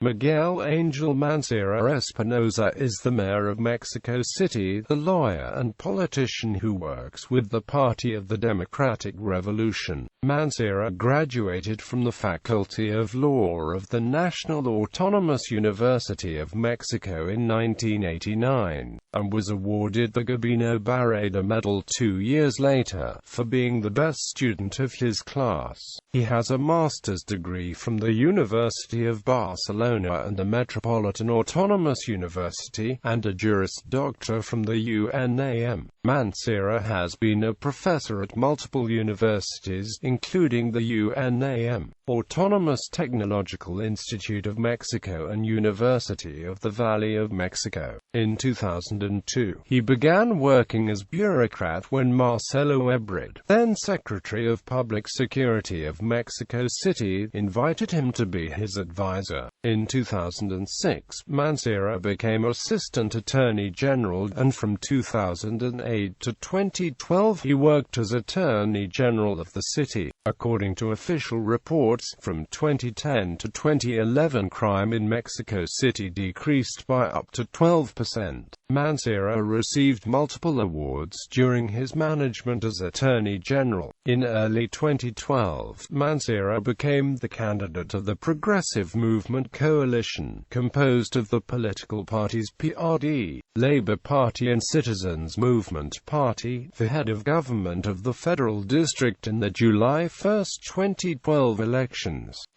Miguel Ángel Mancera Espinosa is the mayor of Mexico City, the lawyer and politician who works with the Party of the Democratic Revolution. Mancera graduated from the Faculty of Law of the National Autonomous University of Mexico in 1989, and was awarded the Gabino Barreda Medal 2 years later, for being the best student of his class. He has a master's degree from the University of Barcelona and the Metropolitan Autonomous University, and a Juris Doctor from the UNAM. Mancera has been a professor at multiple universities, including the UNAM, Autonomous Technological Institute of Mexico and University of the Valley of Mexico. In 2002, he began working as bureaucrat when Marcelo Ebrard, then Secretary of Public Security of Mexico City, invited him to be his advisor. In 2006, Mancera became Assistant Attorney General, and from 2008 to 2012 he worked as Attorney General of the city. According to official reports, from 2010 to 2011 crime in Mexico City decreased by up to 12%. Mancera received multiple awards during his management as Attorney General. In early 2012, Mancera became the candidate of the Progressive Movement Coalition, composed of the political parties PRD, Labour Party and Citizens Movement Party, the head of government of the Federal District in the July 1, 2012 elections.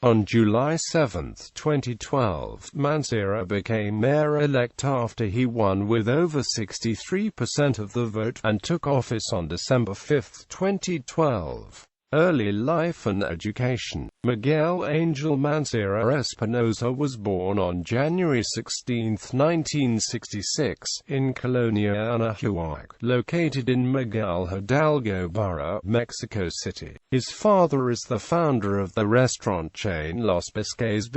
On July 7, 2012, Mancera became mayor-elect after he won with over 63% of the vote, and took office on December 5, 2012. Early life and education. Miguel Ángel Mancera Espinosa was born on January 16, 1966, in Colonia Anahuac, located in Miguel Hidalgo Borough, Mexico City. His father is the founder of the restaurant chain Los Biscays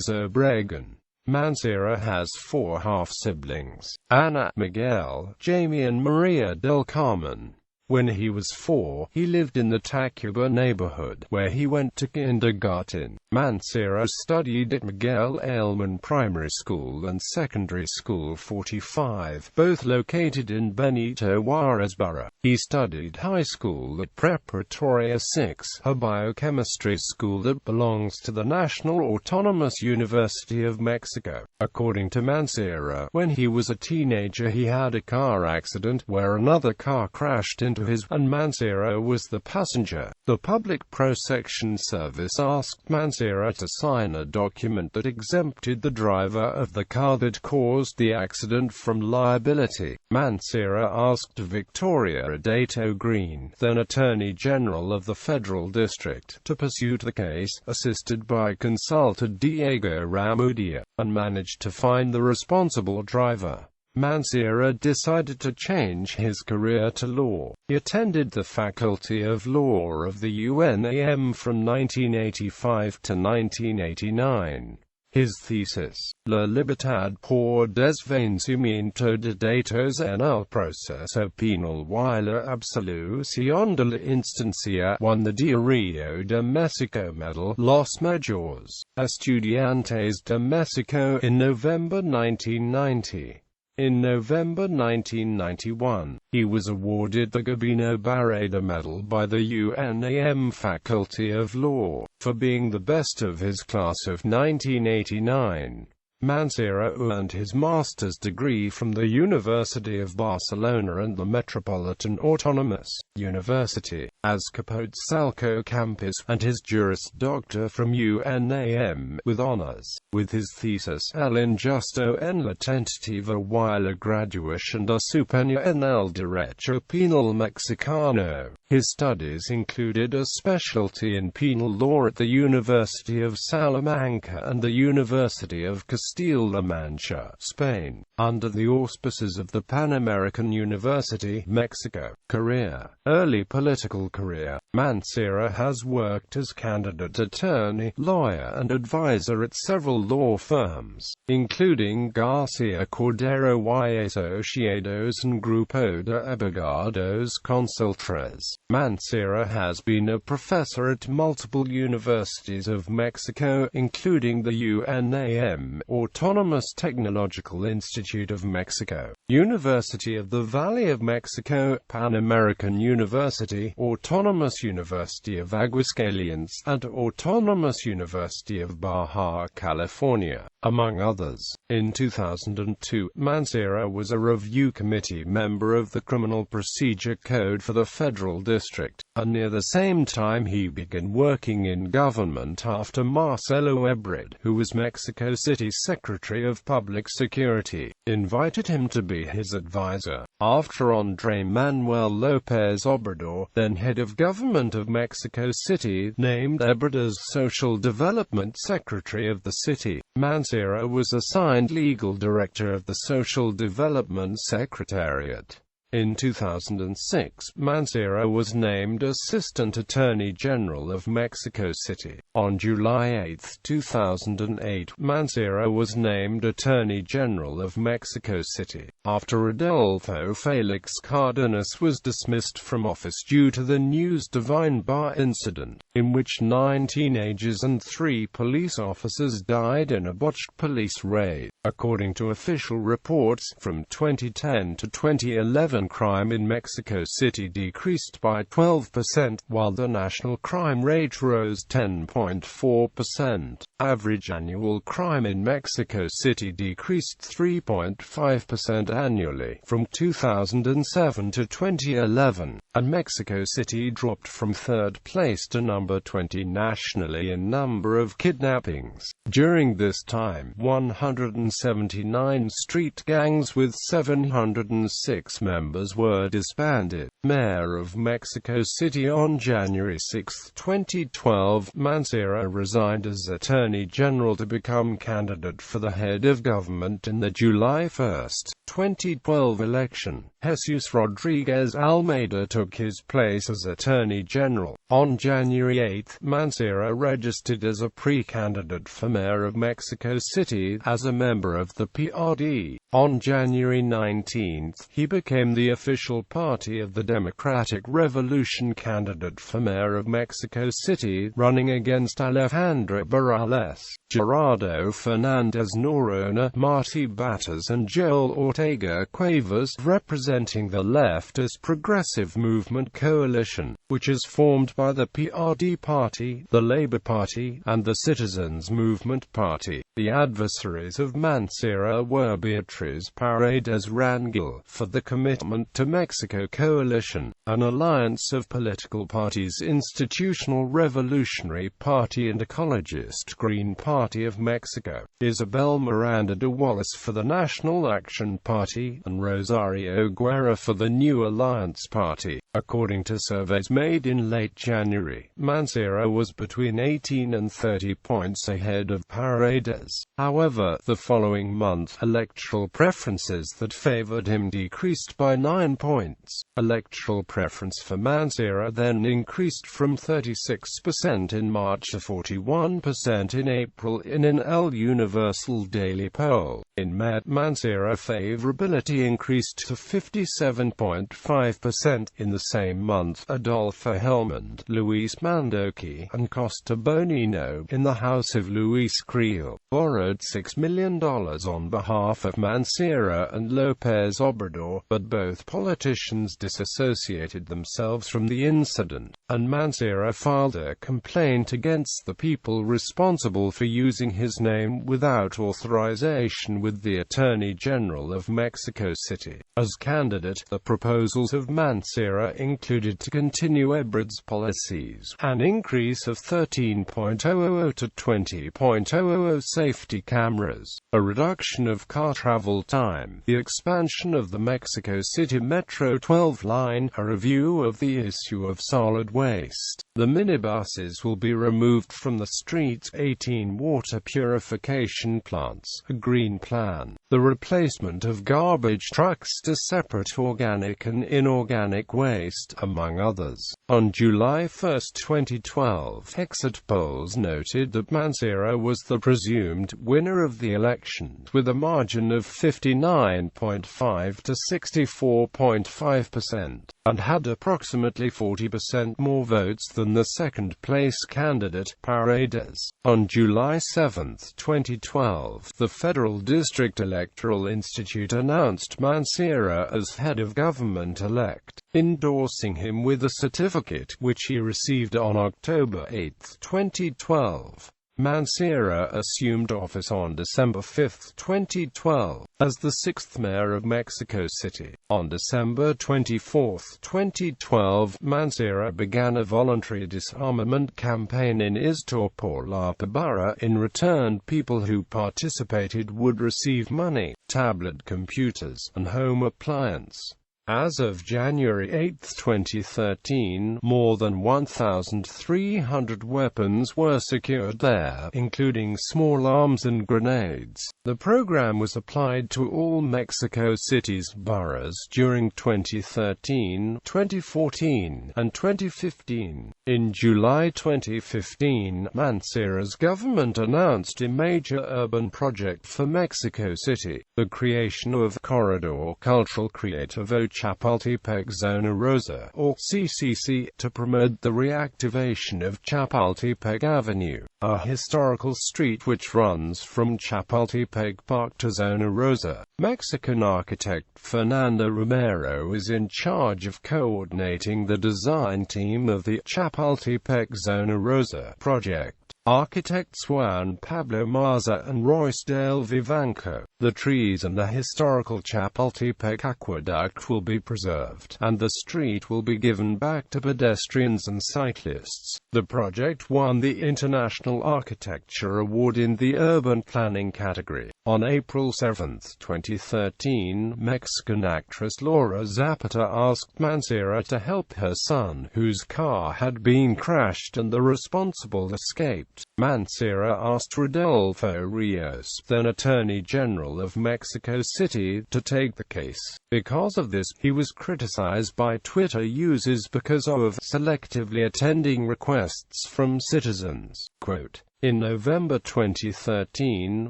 Obregon. Mancera has 4 half-siblings: Ana, Miguel, Jamie and Maria del Carmen. When he was 4, he lived in the Tacuba neighborhood, where he went to kindergarten. Mancera studied at Miguel Alemán Primary School and Secondary School 45, both located in Benito Juárez Borough. He studied high school at Preparatoria 6, a biochemistry school that belongs to the National Autonomous University of Mexico. According to Mancera, when he was a teenager he had a car accident where another car crashed into his, and Mancera was the passenger. The Public Prosecution Service asked Mancera to sign a document that exempted the driver of the car that caused the accident from liability. Mancera asked Victoria Adato Green, then Attorney General of the Federal District, to pursue the case, assisted by consultant Diego Ramudia, and managed to find the responsible driver. Mancera decided to change his career to law. He attended the Faculty of Law of the UNAM from 1985 to 1989. His thesis, La libertad por desvanecimiento de datos en el proceso penal y la absolución de la instancia, won the Diario de México Medal Los Mejores Estudiantes de México in November 1990. In November 1991, he was awarded the Gabino Barreda Medal by the UNAM Faculty of Law, for being the best of his class of 1989. Mancera earned his master's degree from the University of Barcelona and the Metropolitan Autonomous University, Azcapotzalco campus, and his Juris Doctor from UNAM, with honors. With his thesis El injusto en la tentativa y la graduación de su pena en el derecho penal mexicano. His studies included a specialty in penal law at the University of Salamanca and the University of Casa. Castilla-La Mancha, Spain, under the auspices of the Pan American University, Mexico. Career. Early political career. Mancera has worked as candidate attorney, lawyer and advisor at several law firms, including Garcia Cordero y Asociados and Grupo de Abogados Consultores. Mancera has been a professor at multiple universities of Mexico, including the UNAM, Autonomous Technological Institute of Mexico, University of the Valley of Mexico, Pan American University, Autonomous University of Aguascalientes, and Autonomous University of Baja California, among others. In 2002, Mancera was a review committee member of the Criminal Procedure Code for the Federal District, and near the same time he began working in government after Marcelo Ebrard, who was Mexico City's Secretary of Public Security, invited him to be his advisor. After Andrés Manuel López Obrador, then head of government of Mexico City, named Ebrard as Social Development Secretary of the city, Mancera was assigned legal director of the Social Development Secretariat. In 2006, Mancera was named Assistant Attorney General of Mexico City. On July 8, 2008, Mancera was named Attorney General of Mexico City, after Adolfo Felix Cardenas was dismissed from office due to the News Divine Bar incident, in which 9 teenagers and 3 police officers died in a botched police raid. According to official reports, from 2010 to 2011, crime in Mexico City decreased by 12%, while the national crime rate rose 10.4%. Average annual crime in Mexico City decreased 3.5% annually, from 2007 to 2011, and Mexico City dropped from 3rd place to number 20 nationally in number of kidnappings. During this time, 179 street gangs with 706 members were disbanded. Mayor of Mexico City. On January 6, 2012, Mancera resigned as Attorney General to become candidate for the head of government in the July 1, 2012 election. Jesus Rodriguez Almeida took his place as Attorney General. On January 8, Mancera registered as a pre-candidate for Mayor of Mexico City, as a member of the PRD. On January 19, he became the official party of the Democratic Revolution candidate for Mayor of Mexico City, running against Alejandra Barrales, Gerardo Fernandez Noronha, Martí Batres and Joel Ortega Cuevas, representing the leftist Progressive Movement coalition, which is formed by the PRD Party, the Labour Party, and the Citizens Movement Party. The adversaries of Mancera were Beatriz Paredes Rangel, for the Commitment to Mexico coalition, an alliance of political parties, Institutional Revolutionary Party and Ecologist Green Party of Mexico, Isabel Miranda de Wallace for the National Action Party, and Rosario Guerra for the New Alliance Party. According to surveys made in late January, Mancera was between 18 and 30 points ahead of Paredes. However, the following month, electoral preferences that favored him decreased by 9 points. Electoral preference for Mancera then increased from 36% in March to 41% in April in an El Universal daily poll. In May, Mancera favorability increased to 57.5%. In the same month, Adolfo Helmond, Luis Mandoki, and Costa Bonino, in the house of Luis Creel, borrowed $6 million on behalf of Mancera and López Obrador, but both politicians disassociated themselves from the incident, and Mancera filed a complaint against the people responsible for using his name without authorization with the Attorney General of Mexico City. As candidate, the proposals of Mancera included to continue Ebrard's policies, an increase of 13.000 to 20.000 safety cameras, a reduction of car travel time, the expansion of the Mexico City Metro 12 line, a review of the issue of solid waste. The minibuses will be removed from the streets, 18 water purification plants, a green plan, the replacement of garbage trucks to separate organic and inorganic waste, among others. On July 1, 2012, exit polls noted that Mancera was the presumed winner of the election, with a margin of 59.5 to 64.5%, and had approximately 40% more votes than the second-place candidate, Paredes. On July 7, 2012, the Federal District Electoral Institute announced Mancera as head of government-elect, endorsing him with a certificate, which he received on October 8, 2012. Mancera assumed office on December 5, 2012, as the sixth mayor of Mexico City. On December 24, 2012, Mancera began a voluntary disarmament campaign in Iztapalapa. In return, people who participated would receive money, tablet computers, and home appliance. As of January 8, 2013, more than 1,300 weapons were secured there, including small arms and grenades. The program was applied to all Mexico City's boroughs during 2013, 2014, and 2015. In July 2015, Mancera's government announced a major urban project for Mexico City, the creation of Corredor Cultural Creativo Chapultepec Zona Rosa, or CCC, to promote the reactivation of Chapultepec Avenue, a historical street which runs from Chapultepec Park to Zona Rosa. Mexican architect Fernando Romero is in charge of coordinating the design team of the Chapultepec Zona Rosa project. Architects Juan Pablo Maza and Royce-Dale Vivanco. The trees and the historical Chapultepec aqueduct will be preserved, and the street will be given back to pedestrians and cyclists. The project won the International Architecture Award in the Urban Planning category. On April 7, 2013, Mexican actress Laura Zapata asked Mancera to help her son, whose car had been crashed and the responsible escaped. Mancera asked Rodolfo Rios, then Attorney General of Mexico City, to take the case. Because of this, he was criticized by Twitter users because of selectively attending requests from citizens. Quote, in November 2013,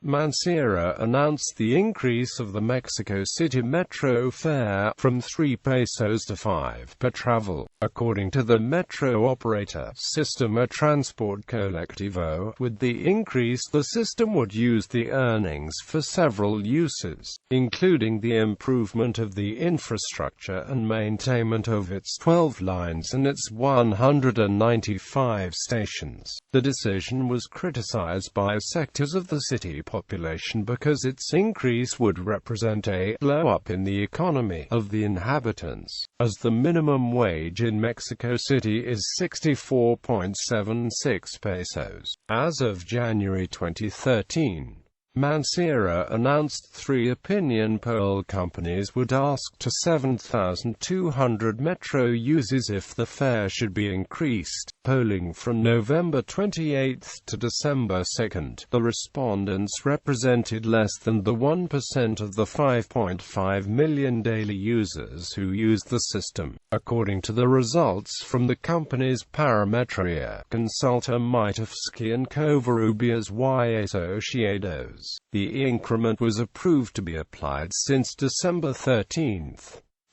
Mancera announced the increase of the Mexico City Metro fare from 3 pesos to 5 per travel. According to the metro operator, Sistema Transport Colectivo, with the increase the system would use the earnings for several uses, including the improvement of the infrastructure and maintenance of its 12 lines and its 195 stations. The decision was criticized by sectors of the city population because its increase would represent a blow-up in the economy of the inhabitants, as the minimum wage in Mexico City is 64.76 pesos. As of January 2013, Mancera announced 3 opinion poll companies would ask to 7,200 metro users if the fare should be increased. Polling from November 28 to December 2, the respondents represented less than the 1% of the 5.5 million daily users who use the system. According to the results from the company's Parametría Consulta Mitofsky and Covarrubias y Asociados, the increment was approved to be applied since December 13.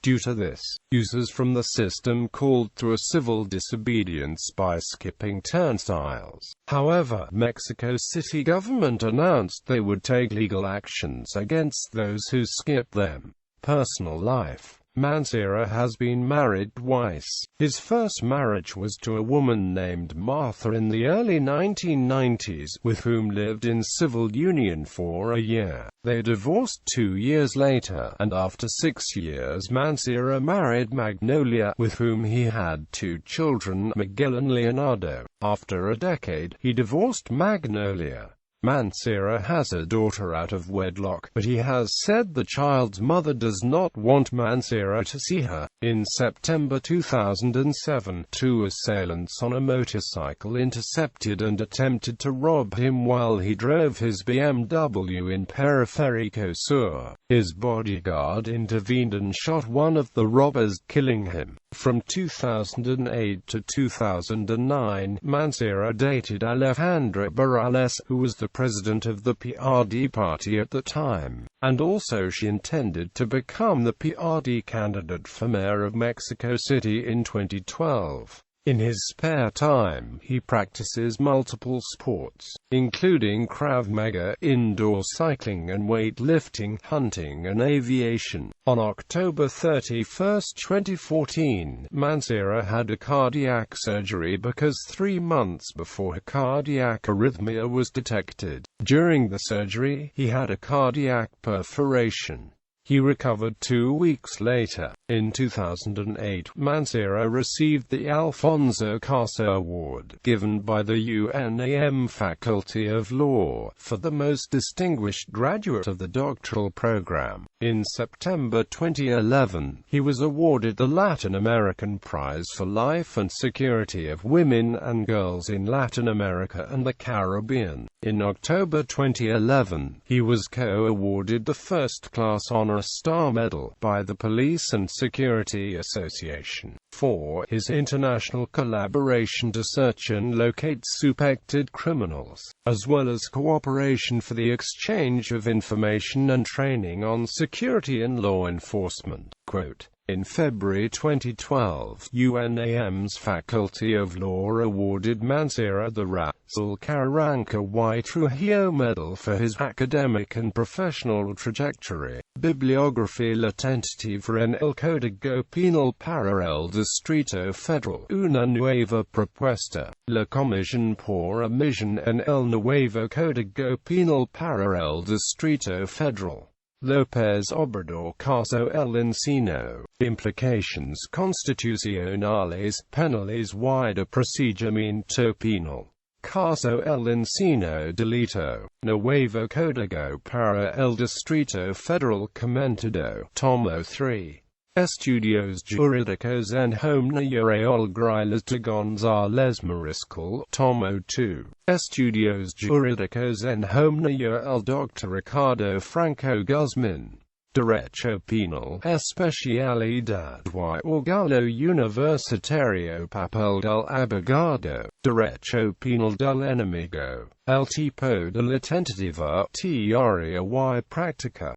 Due to this, users from the system called through a civil disobedience by skipping turnstiles. However, Mexico City government announced they would take legal actions against those who skip them. Personal life. Mancera has been married twice. His first marriage was to a woman named Martha in the early 1990s, with whom lived in civil union for a year. They divorced 2 years later, and after 6 years Mancera married Magnolia, with whom he had 2 children, Miguel and Leonardo. After a decade, he divorced Magnolia. Mancera has a daughter out of wedlock, but he has said the child's mother does not want Mancera to see her. In September 2007, two assailants on a motorcycle intercepted and attempted to rob him while he drove his BMW in Periférico Sur. His bodyguard intervened and shot one of the robbers, killing him. From 2008 to 2009, Mancera dated Alejandra Barrales, who was the president of the PRD party at the time, and also she intended to become the PRD candidate for mayor of Mexico City in 2012. In his spare time, he practices multiple sports, including Krav Maga, indoor cycling and weightlifting, hunting and aviation. On October 31, 2014, Mancera had a cardiac surgery because 3 months before a cardiac arrhythmia was detected. During the surgery, he had a cardiac perforation. He recovered 2 weeks later. In 2008, Mancera received the Alfonso Casa Award, given by the UNAM Faculty of Law, for the most distinguished graduate of the doctoral program. In September 2011, he was awarded the Latin American Prize for Life and Security of Women and Girls in Latin America and the Caribbean. In October 2011, he was co-awarded the first-class honor Star Medal by the Police and Security Association for his international collaboration to search and locate suspected criminals, as well as cooperation for the exchange of information and training on security and law enforcement. Quote, in February 2012, UNAM's Faculty of Law awarded Mancera the Raul Carranca y Trujillo Medal for his academic and professional trajectory. Bibliography. La tentativa en el Código Penal para el Distrito Federal, una nueva propuesta. La Comisión por Omisión en el Nuevo Código Penal para el Distrito Federal. López Obrador. Caso El Encino. Implications constitucionales, penales wider procedimiento penal. Caso El Encino. Delito. Nuevo Código para el Distrito Federal comentado. Tomo 3. Estudios Jurídicos en Homnia Real Griles de González Mariscal. Tomo 2. Estudios Jurídicos en Homnia el Dr. Ricardo Franco Guzmán. Derecho Penal, Especialidad y Órgano Universitario Papel del Abogado. Derecho Penal del Enemigo. El tipo de la tentativa, teoría y práctica.